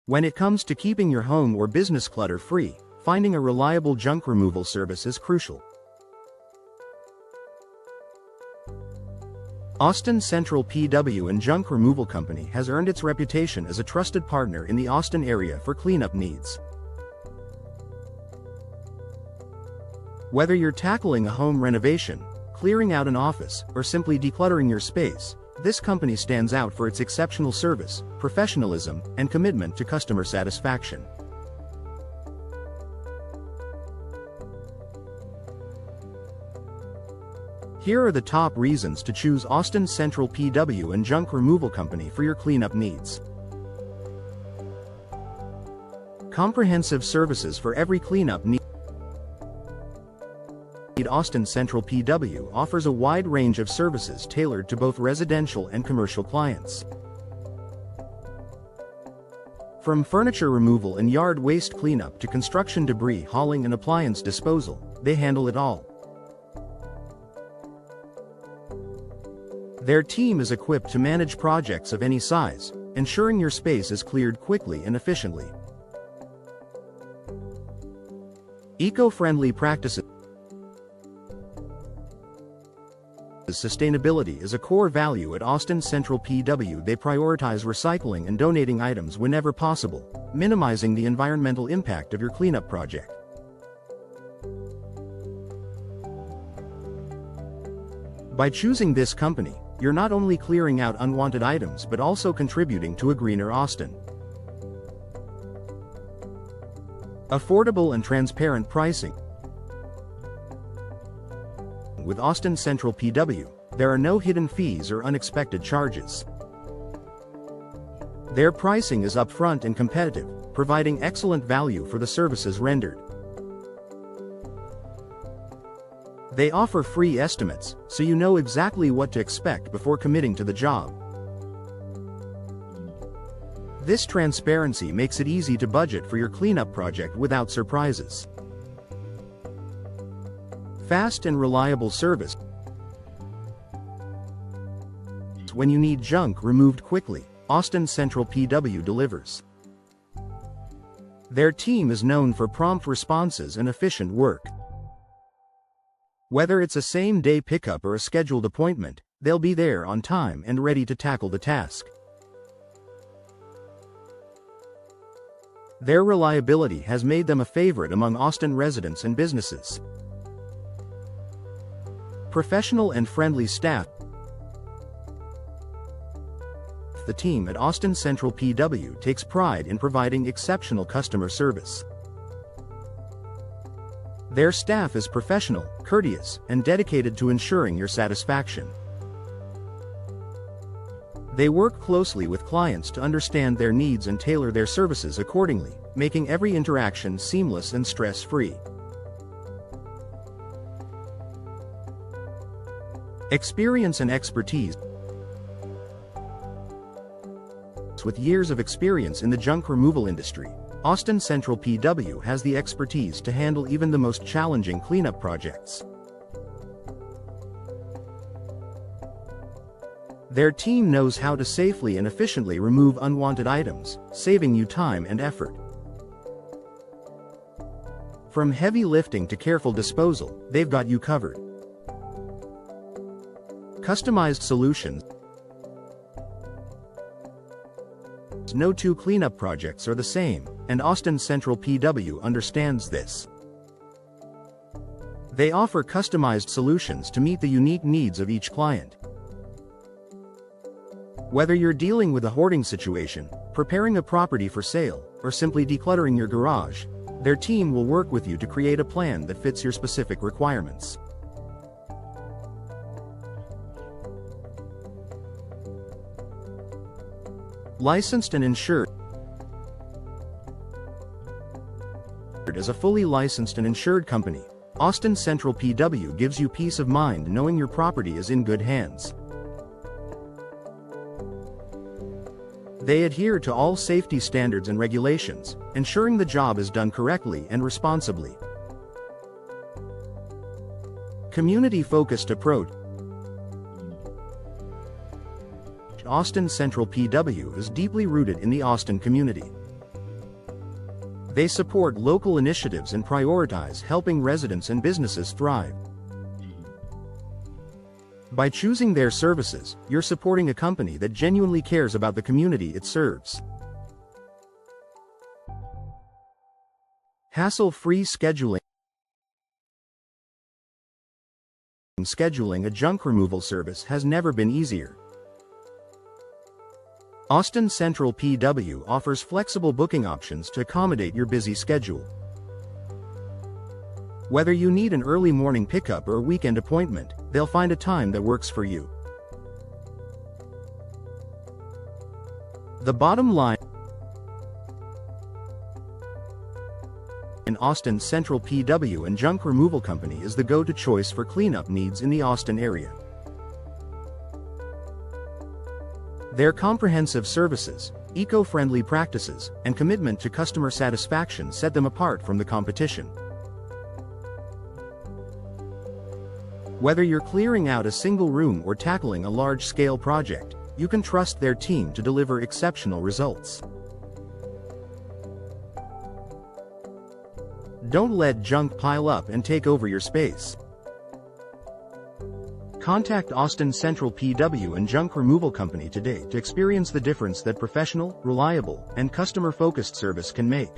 When it comes to keeping your home or business clutter-free, finding a reliable junk removal service is crucial. Austin Central P.W. and Junk Removal Company has earned its reputation as a trusted partner in the Austin area for cleanup needs. Whether you're tackling a home renovation, clearing out an office, or simply decluttering your space, this company stands out for its exceptional service, professionalism, and commitment to customer satisfaction. Here are the top reasons to choose Austin Central P.W. and Junk Removal Company for your cleanup needs. Comprehensive services for every cleanup need. Austin Central P.W. offers a wide range of services tailored to both residential and commercial clients. From furniture removal and yard waste cleanup to construction debris hauling and appliance disposal, they handle it all. Their team is equipped to manage projects of any size, ensuring your space is cleared quickly and efficiently. Eco-friendly practices. Sustainability is a core value at Austin Central P.W. They prioritize recycling and donating items whenever possible, minimizing the environmental impact of your cleanup project. By choosing this company, you're not only clearing out unwanted items but also contributing to a greener Austin. Affordable and transparent pricing. With Austin Central P.W., there are no hidden fees or unexpected charges. Their pricing is upfront and competitive, providing excellent value for the services rendered. They offer free estimates, so you know exactly what to expect before committing to the job. This transparency makes it easy to budget for your cleanup project without surprises. Fast and reliable service. When you need junk removed quickly, Austin Central P.W. delivers. Their team is known for prompt responses and efficient work. Whether it's a same-day pickup or a scheduled appointment, they'll be there on time and ready to tackle the task. Their reliability has made them a favorite among Austin residents and businesses. Professional and friendly staff. The team at Austin Central P.W. takes pride in providing exceptional customer service. Their staff is professional, courteous, and dedicated to ensuring your satisfaction. They work closely with clients to understand their needs and tailor their services accordingly, making every interaction seamless and stress-free. Experience and expertise. With years of experience in the junk removal industry, Austin Central P.W. has the expertise to handle even the most challenging cleanup projects. Their team knows how to safely and efficiently remove unwanted items, saving you time and effort. From heavy lifting to careful disposal, they've got you covered. Customized solutions. No two cleanup projects are the same, and Austin Central P.W. understands this. They offer customized solutions to meet the unique needs of each client. Whether you're dealing with a hoarding situation, preparing a property for sale, or simply decluttering your garage, their team will work with you to create a plan that fits your specific requirements. Licensed and insured. As a fully licensed and insured company, Austin Central P.W. gives you peace of mind knowing your property is in good hands. They adhere to all safety standards and regulations, ensuring the job is done correctly and responsibly. Community-focused approach. Austin Central P.W. is deeply rooted in the Austin community. They support local initiatives and prioritize helping residents and businesses thrive. By choosing their services, you're supporting a company that genuinely cares about the community it serves. Hassle-free scheduling. Scheduling a junk removal service has never been easier. Austin Central P.W. offers flexible booking options to accommodate your busy schedule. Whether you need an early morning pickup or a weekend appointment, they'll find a time that works for you. The bottom line: Austin Central P.W. and Junk Removal Company is the go-to choice for cleanup needs in the Austin area. Their comprehensive services, eco-friendly practices, and commitment to customer satisfaction set them apart from the competition. Whether you're clearing out a single room or tackling a large-scale project, you can trust their team to deliver exceptional results. Don't let junk pile up and take over your space. Contact Austin Central P.W. and Junk Removal Company today to experience the difference that professional, reliable, and customer-focused service can make.